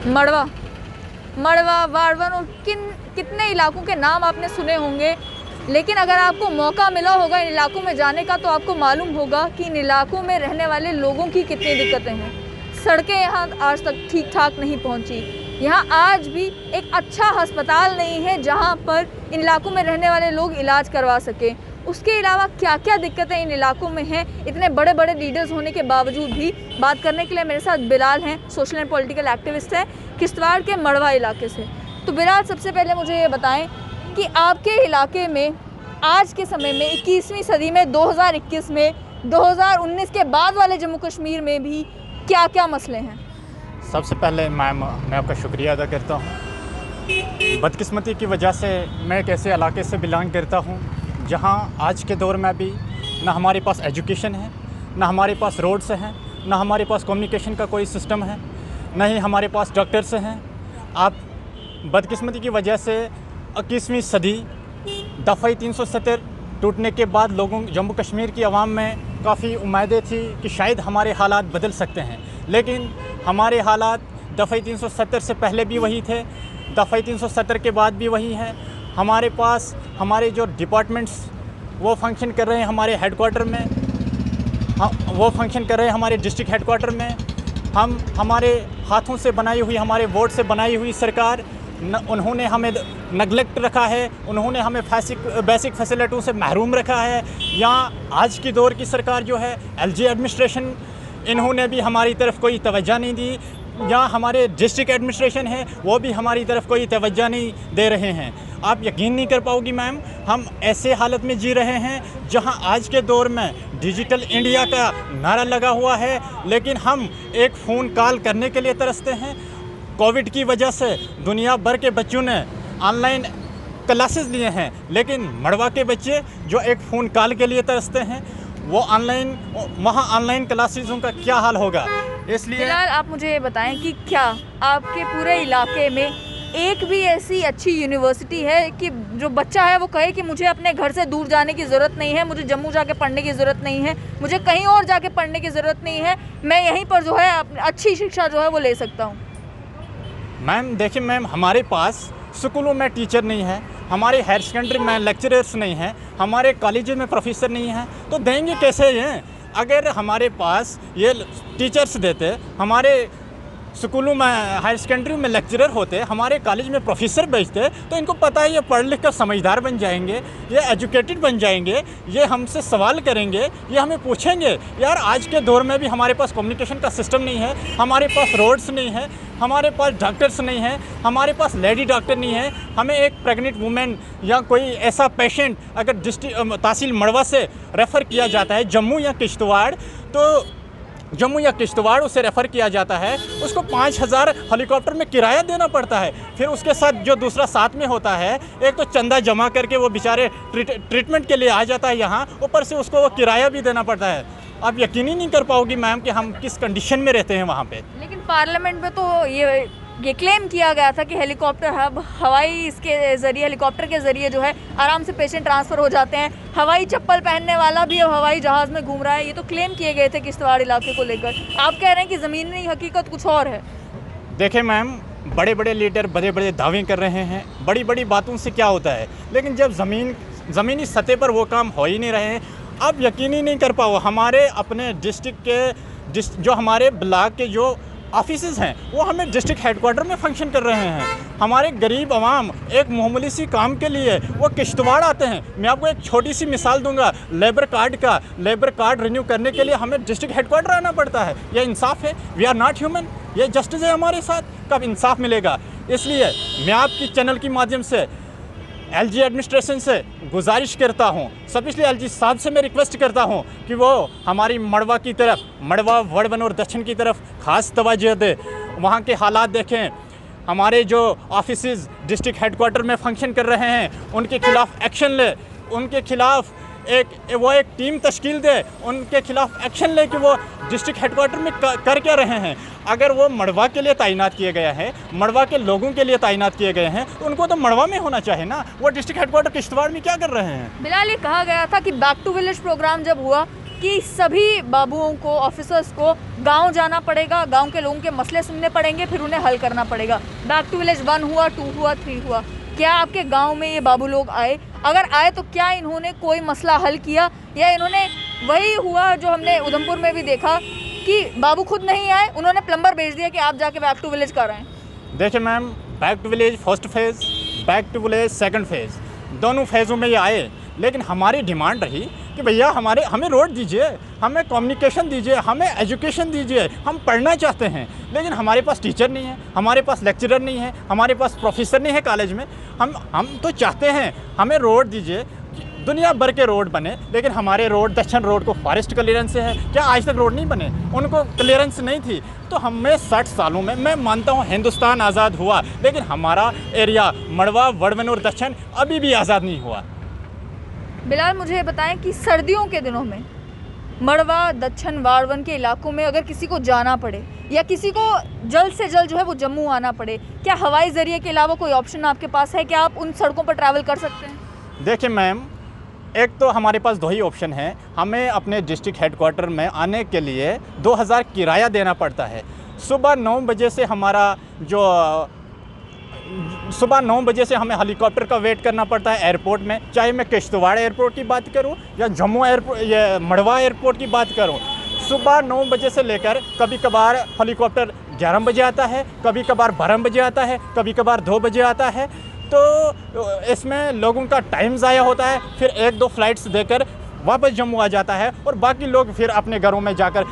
मड़वा, मड़वा, वाड़वन और कितने इलाकों के नाम आपने सुने होंगे, लेकिन अगर आपको मौका मिला होगा इन इलाकों में जाने का तो आपको मालूम होगा कि इन इलाकों में रहने वाले लोगों की कितनी दिक्कतें हैं। सड़कें यहाँ आज तक ठीक ठाक नहीं पहुँची, यहाँ आज भी एक अच्छा अस्पताल नहीं है जहाँ पर इन इलाकों में रहने वाले लोग इलाज करवा सकें। उसके अलावा क्या क्या दिक्कतें इन इलाकों में हैं, इतने बड़े बड़े लीडर्स होने के बावजूद भी। बात करने के लिए मेरे साथ बिलाल हैं, सोशल एंड पॉलिटिकल एक्टिविस्ट हैं, किश्तवाड़ के मड़वा इलाके से। तो बिलाल, सबसे पहले मुझे ये बताएं कि आपके इलाके में आज के समय में 21वीं सदी में 2021 में 2019 के बाद वाले जम्मू कश्मीर में भी क्या क्या मसले हैं? सबसे पहले मैम मैं आपका शुक्रिया अदा करता हूँ। बदकिस्मती की वजह से मैं एक ऐसे इलाके से बिलोंग करता हूँ जहाँ आज के दौर में भी ना हमारे पास एजुकेशन है, ना हमारे पास रोड्स हैं, ना हमारे पास कम्युनिकेशन का कोई सिस्टम है, ना ही हमारे पास डॉक्टर्स हैं। आप बदकिस्मती की वजह से 21वीं सदी दफ़ा 370 टूटने के बाद लोगों जम्मू कश्मीर की आवाम में काफ़ी उम्मीदें थी कि शायद हमारे हालात बदल सकते हैं, लेकिन हमारे हालात दफ़ा 370 से पहले भी वही थे, दफ़ा 370 के बाद भी वही हैं। हमारे पास हमारे जो डिपार्टमेंट्स वो फंक्शन कर रहे हैं हमारे हेडक्वार्टर में, वो फंक्शन कर रहे हैं हमारे डिस्ट्रिक्ट हेडक्वार्टर में। हम हमारे हाथों से बनाई हुई, हमारे वोट से बनाई हुई सरकार उन्होंने हमें नेगलेक्ट रखा है, उन्होंने हमें बेसिक फैसिलिटियों से महरूम रखा है। यहाँ आज की दौर की सरकार जो है एलजी एडमिनिस्ट्रेशन, इन्होंने भी हमारी तरफ कोई तवज्जो नहीं दी। यहाँ हमारे डिस्ट्रिक्ट एडमिनिस्ट्रेशन है वो भी हमारी तरफ कोई तवज्जो नहीं दे रहे हैं। आप यकीन नहीं कर पाओगी मैम, हम ऐसे हालत में जी रहे हैं जहाँ आज के दौर में डिजिटल इंडिया का नारा लगा हुआ है, लेकिन हम एक फ़ोन कॉल करने के लिए तरसते हैं। कोविड की वजह से दुनिया भर के बच्चों ने ऑनलाइन क्लासेस लिए हैं, लेकिन मड़वा के बच्चे जो एक फ़ोन कॉल के लिए तरसते हैं वो वहाँ ऑनलाइन क्लासेसों का क्या हाल होगा। इसलिए बिलाल, आप मुझे ये बताएं कि क्या आपके पूरे इलाके में एक भी ऐसी अच्छी यूनिवर्सिटी है कि जो बच्चा है वो कहे कि मुझे अपने घर से दूर जाने की ज़रूरत नहीं है, मुझे जम्मू जाके पढ़ने की ज़रूरत नहीं है, मुझे कहीं और जाके पढ़ने की ज़रूरत नहीं है, मैं यहीं पर जो है अच्छी शिक्षा जो है वो ले सकता हूँ? मैम देखिए मैम, हमारे पास स्कूलों में टीचर नहीं है, हमारे हायर सेकेंडरी में लेक्चरर्स नहीं हैं, हमारे कॉलेज में प्रोफेसर नहीं हैं, तो देंगे कैसे ये? अगर हमारे पास ये टीचर्स देते, हमारे स्कूलों में हायर सेकेंडरी में लेक्चरर होते, हमारे कॉलेज में प्रोफेसर भेजते, तो इनको पता है ये पढ़ लिख कर समझदार बन जाएंगे, ये एजुकेटेड बन जाएंगे, ये हमसे सवाल करेंगे, ये हमें पूछेंगे। यार आज के दौर में भी हमारे पास कम्युनिकेशन का सिस्टम नहीं है, हमारे पास रोड्स नहीं है, हमारे पास डॉक्टर्स नहीं हैं, हमारे पास लेडी डॉक्टर नहीं है। हमें एक प्रेग्नेंट वुमेन या कोई ऐसा पेशेंट अगर डिस्ट्रिक्ट तहसील मड़वा से रेफ़र किया जाता है जम्मू या किश्तवाड़, तो जम्मू या किश्तवाड़ उसे रेफ़र किया जाता है, उसको 5000 हेलीकॉप्टर में किराया देना पड़ता है। फिर उसके साथ जो दूसरा साथ में होता है, एक तो चंदा जमा करके वो बेचारे ट्रीटमेंट के लिए आ जाता है यहाँ, ऊपर से उसको वो किराया भी देना पड़ता है। आप यकीन ही नहीं कर पाओगी मैम कि हम किस कंडीशन में रहते हैं वहाँ पे। लेकिन पार्लियामेंट में तो ये क्लेम किया गया था कि हेलीकॉप्टर हब, हवाई इसके ज़रिए, हेलीकॉप्टर के ज़रिए जो है आराम से पेशेंट ट्रांसफ़र हो जाते हैं, हवाई चप्पल पहनने वाला भी अब हवाई जहाज़ में घूम रहा है। ये तो क्लेम किए गए थे किश्तवाड़ इलाके को लेकर। आप कह रहे हैं कि ज़मीनी हकीकत कुछ और है। देखें मैम, बड़े बड़े लीडर बड़े बड़े दावे कर रहे हैं, बड़ी बड़ी बातों से क्या होता है, लेकिन जब ज़मीनी सतह पर वो काम हो ही नहीं रहे हैं। आप यकीन ही नहीं कर पाओ, हमारे अपने डिस्ट्रिक्ट के जो हमारे ब्लॉक के जो ऑफिसेज़ हैं वो हमें डिस्ट्रिक्ट हेडक्वार्टर में फंक्शन कर रहे हैं। हमारे गरीब आवाम एक मामूली सी काम के लिए वो किश्तवाड़ आते हैं। मैं आपको एक छोटी सी मिसाल दूंगा, लेबर कार्ड रिन्यू करने के लिए हमें डिस्ट्रिक्ट हेडक्वार्टर आना पड़ता है। यह इंसाफ है? We are not human. ये जस्टिस है हमारे साथ? कब इंसाफ मिलेगा? इसलिए मैं आपकी चैनल के माध्यम से एलजी एडमिनिस्ट्रेशन से गुजारिश करता हूँ, स्पेशली एलजी साहब से मैं रिक्वेस्ट करता हूँ कि वो हमारी मड़वा की तरफ, मड़वा, वड़वन और दक्षिण की तरफ ख़ास तवज्जो दे, वहाँ के हालात देखें। हमारे जो ऑफिसेज़ डिस्ट्रिक्ट हेडक्वार्टर में फंक्शन कर रहे हैं उनके खिलाफ एक्शन ले, उनके खिलाफ एक टीम तश्कील दे, उनके खिलाफ एक्शन ले कि वो डिस्ट्रिक्ट हेडक्वार्टर में कर क्या रहे हैं। अगर वो मड़वा के लिए तैनात किए गए हैं, मड़वा के लोगों के लिए तैनात किए गए हैं, तो उनको तो मड़वा में होना चाहिए ना। वो डिस्ट्रिक्ट हेडक्वार्टर किश्तवाड़ में क्या कर रहे हैं? बिलाल, ये कहा गया था कि बैक टू विलेज प्रोग्राम जब हुआ कि सभी बाबुओं को, ऑफिसर्स को गांव जाना पड़ेगा, गांव के लोगों के मसले सुनने पड़ेंगे, फिर उन्हें हल करना पड़ेगा। बैक टू विलेज 1 हुआ, 2 हुआ, 3 हुआ। क्या आपके गांव में ये बाबू लोग आए? अगर आए तो क्या इन्होंने कोई मसला हल किया, या इन्होंने वही हुआ जो हमने उधमपुर में भी देखा कि बाबू खुद नहीं आए, उन्होंने प्लम्बर भेज दिया कि आप जाके बैक टू विलेज कर आए? देखिए ma'am, back to village first phase, back to village second phase, दोनों फेज़ों में ये आए, लेकिन हमारी डिमांड रही कि भैया हमें रोड दीजिए, हमें कम्युनिकेशन दीजिए, हमें एजुकेशन दीजिए, हम पढ़ना चाहते हैं, लेकिन हमारे पास टीचर नहीं है, हमारे पास लेक्चरर नहीं है, हमारे पास प्रोफेसर नहीं है कॉलेज में। हम तो चाहते हैं हमें रोड दीजिए, दुनिया भर के रोड बने, लेकिन हमारे रोड, दक्षिण रोड को फॉरेस्ट क्लियरेंस से है। क्या आज तक रोड नहीं बने? उनको क्लियरेंस नहीं थी। तो हमें 60 सालों में, मैं मानता हूँ हिंदुस्तान आज़ाद हुआ, लेकिन हमारा एरिया मड़वा, वड़वन और दक्षिण अभी भी आज़ाद नहीं हुआ। बिलाल, मुझे बताएं कि सर्दियों के दिनों में मड़वा, दक्षिण, वाड़वन के इलाकों में अगर किसी को जाना पड़े या किसी को जल्द से जल्द जो है वो जम्मू आना पड़े, क्या हवाई ज़रिए के अलावा कोई ऑप्शन आपके पास है? क्या आप उन सड़कों पर ट्रैवल कर सकते हैं? देखिए मैम, एक तो हमारे पास 2 ही ऑप्शन है। हमें अपने डिस्ट्रिक्ट हेडक्वार्टर में आने के लिए 2000 किराया देना पड़ता है। सुबह 9 बजे से सुबह 9 बजे से हमें हेलीकॉप्टर का वेट करना पड़ता है एयरपोर्ट में, चाहे मैं किश्तवाड़ एयरपोर्ट की बात करूं या जम्मू एयरपोर्ट या मड़वा एयरपोर्ट की बात करूं। सुबह 9 बजे से लेकर कभी कभार हेलीकॉप्टर 11 बजे आता है, कभी कभार 12 बजे आता है, कभी कभार 2 बजे आता है। तो इसमें लोगों का टाइम ज़ाया होता है, फिर 1-2 फ्लाइट्स देकर वापस जम्मू आ जाता है और बाकी लोग फिर अपने घरों में जाकर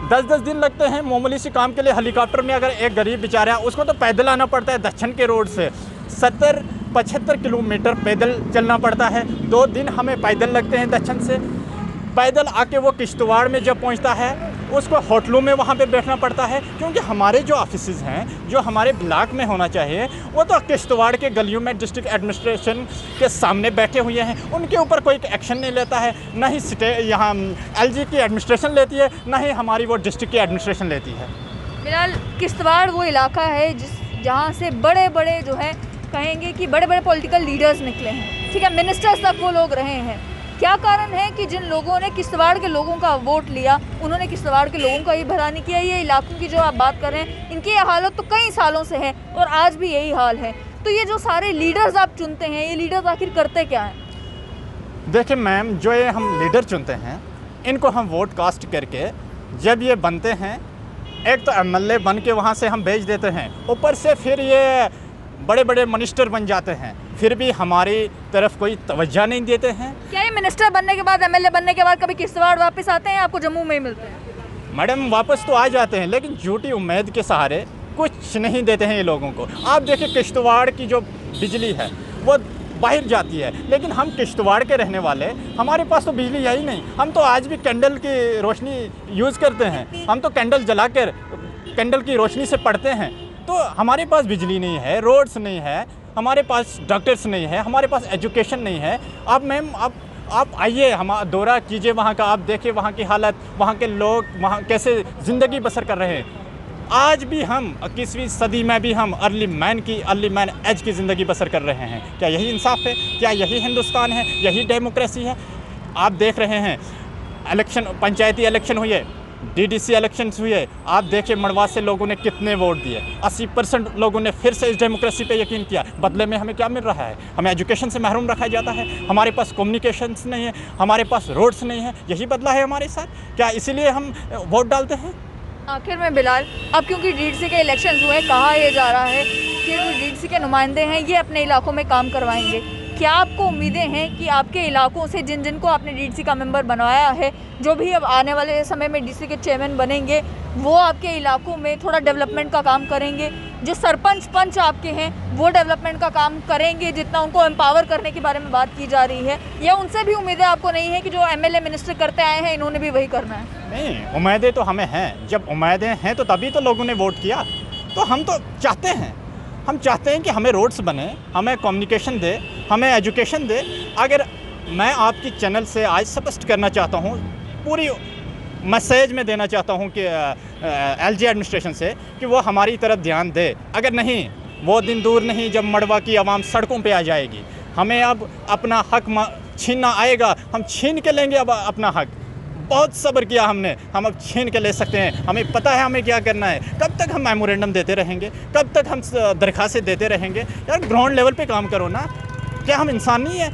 10-10 दिन लगते हैं मामूली सी काम के लिए। हेलीकॉप्टर में अगर एक गरीब बेचारा है, उसको तो पैदल आना पड़ता है दक्षिण के रोड से, 70-75 किलोमीटर पैदल चलना पड़ता है। 2 दिन हमें पैदल लगते हैं दक्षिण से। पैदल आके वो किश्तवाड़ में जब पहुंचता है, उसको होटलों में वहाँ पे बैठना पड़ता है, क्योंकि हमारे जो ऑफिसेज हैं, जो हमारे ब्लॉक में होना चाहिए, वो तो किश्तवाड़ के गलियों में डिस्ट्रिक्ट एडमिनिस्ट्रेशन के सामने बैठे हुए हैं। उनके ऊपर कोई एक्शन नहीं लेता है, ना ही यहाँ LG की एडमिनिस्ट्रेशन लेती है, ना ही हमारी वो डिस्ट्रिक्ट की एडमिनिस्ट्रेशन लेती है। फिलहाल किश्तवाड़ वो इलाका है जहाँ से बड़े बड़े जो है, कहेंगे कि बड़े बड़े पॉलिटिकल लीडर्स निकले हैं, ठीक है, मिनिस्टर्स तक वो लोग रहे हैं। क्या कारण है कि जिन लोगों ने किश्तवाड़ के लोगों का वोट लिया, उन्होंने किश्तवाड़ के लोगों का ही भला नहीं किया? ये इलाकों की जो आप बात कर रहे हैं, इनकी ये हालत तो कई सालों से है और आज भी यही हाल है। तो ये जो सारे लीडर्स आप चुनते हैं, ये लीडर्स आखिर करते क्या हैं? देखिए मैम, जो ये हम लीडर चुनते हैं, इनको हम वोट कास्ट करके जब ये बनते हैं, एक तो MLA बन के वहाँ से हम भेज देते हैं, ऊपर से फिर ये बड़े बड़े मिनिस्टर बन जाते हैं, फिर भी हमारी तरफ कोई तवज्जो नहीं देते हैं। क्या ये मिनिस्टर बनने के बाद, MLA बनने के बाद कभी किश्तवाड़ वापस आते हैं, आपको जम्मू में ही मिलते हैं? मैडम, वापस तो आ जाते हैं, लेकिन झूठी उम्मीद के सहारे कुछ नहीं देते हैं ये लोगों को। आप देखिए, किश्तवाड़ की जो बिजली है वो बाहर जाती है, लेकिन हम किश्तवाड़ के रहने वाले, हमारे पास तो बिजली है ही नहीं। हम तो आज भी कैंडल की रोशनी यूज़ करते हैं, हम तो कैंडल जलाकर कैंडल की रोशनी से पढ़ते हैं। तो हमारे पास बिजली नहीं है, रोड्स नहीं है, हमारे पास डॉक्टर्स नहीं है, हमारे पास एजुकेशन नहीं है। अब मैम, आप आइए, हम दौरा कीजिए वहाँ का, आप देखिए वहाँ की हालत, वहाँ के लोग वहाँ कैसे ज़िंदगी बसर कर रहे हैं। आज भी हम 21वीं सदी में भी हम अर्ली मैन एज की ज़िंदगी बसर कर रहे हैं। क्या यही इंसाफ है? क्या यही हिंदुस्तान है? यही डेमोक्रेसी है? आप देख रहे हैं, इलेक्शन, पंचायती इलेक्शन हुए, DDC इलेक्शंस हुए, आप देखिए मड़वा से लोगों ने कितने वोट दिए। 80% लोगों ने फिर से इस डेमोक्रेसी पे यकीन किया। बदले में हमें क्या मिल रहा है? हमें एजुकेशन से महरूम रखा जाता है, हमारे पास कम्युनिकेशंस नहीं है, हमारे पास रोड्स नहीं है। यही बदला है हमारे साथ। क्या इसीलिए हम वोट डालते हैं? आखिर में बिलाल, अब क्योंकि DDC के इलेक्शंस हुए, कहा यह जा रहा है कि जो DDC के नुमाइंदे हैं, ये अपने इलाकों में काम करवाएंगे। क्या आपको उम्मीदें हैं कि आपके इलाकों से जिन को आपने DDC का मेंबर बनवाया है, जो भी अब आने वाले समय में DDC के चेयरमैन बनेंगे, वो आपके इलाकों में थोड़ा डेवलपमेंट का काम करेंगे? जो सरपंच पंच आपके हैं, वो डेवलपमेंट का काम करेंगे, जितना उनको एम्पावर करने के बारे में बात की जा रही है? या उनसे भी उम्मीदें आपको नहीं है कि जो MLA मिनिस्टर करते आए हैं, इन्होंने भी वही करना है? नहीं, उम्मीदें तो हमें हैं। जब उम्मीदें हैं तो तभी तो लोगों ने वोट किया। तो हम तो चाहते हैं, हम चाहते हैं कि हमें रोड्स बने, हमें कम्युनिकेशन दे, हमें एजुकेशन दे। अगर मैं आपकी चैनल से आज स्पष्ट करना चाहता हूँ, पूरी मैसेज में देना चाहता हूँ कि LG एडमिनिस्ट्रेशन से कि वो हमारी तरफ ध्यान दे। अगर नहीं, वो दिन दूर नहीं जब मड़वा की आवाम सड़कों पे आ जाएगी। हमें अब अपना हक छीनना आएगा, हम छीन के लेंगे अब अपना हक। बहुत सब्र किया हमने, हम अब छीन के ले सकते हैं, हमें पता है हमें क्या करना है। कब तक हम मेमोरेंडम देते रहेंगे, कब तक हम दरखास्तें देते रहेंगे? यार ग्राउंड लेवल पे काम करो ना, क्या हम इंसान नहीं है?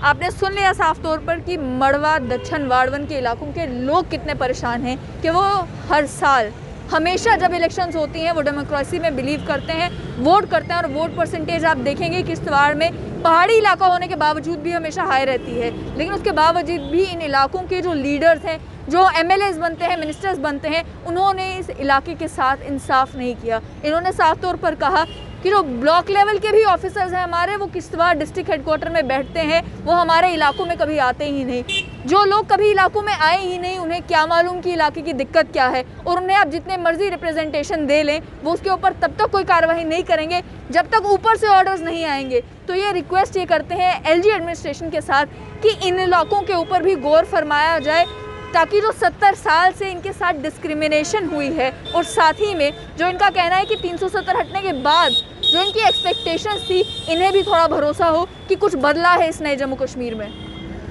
आपने सुन लिया साफ तौर पर कि मड़वा दक्षिण वाड़वन के इलाकों के लोग कितने परेशान हैं कि वो हर साल हमेशा जब इलेक्शंस होती हैं वो डेमोक्रेसी में बिलीव करते हैं, वोट करते हैं, और वोट परसेंटेज आप देखेंगे किश्तवाड़ में पहाड़ी इलाका होने के बावजूद भी हमेशा हाई रहती है। लेकिन उसके बावजूद भी इन इलाकों के जो लीडर्स हैं, जो एमएलएस बनते हैं, मिनिस्टर्स बनते हैं, उन्होंने इस इलाके के साथ इंसाफ नहीं किया। इन्होंने साफ तौर पर कहा कि जो ब्लॉक लेवल के भी ऑफिसर्स हैं हमारे, वो किश्तवाड़ डिस्ट्रिक्ट हेडक्वार्टर में बैठते हैं, वो हमारे इलाकों में कभी आते ही नहीं। जो लोग कभी इलाकों में आए ही नहीं, उन्हें क्या मालूम कि इलाके की दिक्कत क्या है, और उन्हें आप जितने मर्जी रिप्रेजेंटेशन दे लें, वो उसके ऊपर तब तक कोई कार्रवाई नहीं करेंगे जब तक ऊपर से ऑर्डर्स नहीं आएंगे। तो ये रिक्वेस्ट ये करते हैं एलजी एडमिनिस्ट्रेशन के साथ कि इन इलाकों के ऊपर भी गौर फरमाया जाए, ताकि जो 70 साल से इनके साथ डिस्क्रिमिनेशन हुई है, और साथ ही में जो इनका कहना है कि 370 हटने के बाद जो इनकी एक्सपेक्टेशंस थी, इन्हें भी थोड़ा भरोसा हो कि कुछ बदला है इस नए जम्मू कश्मीर में।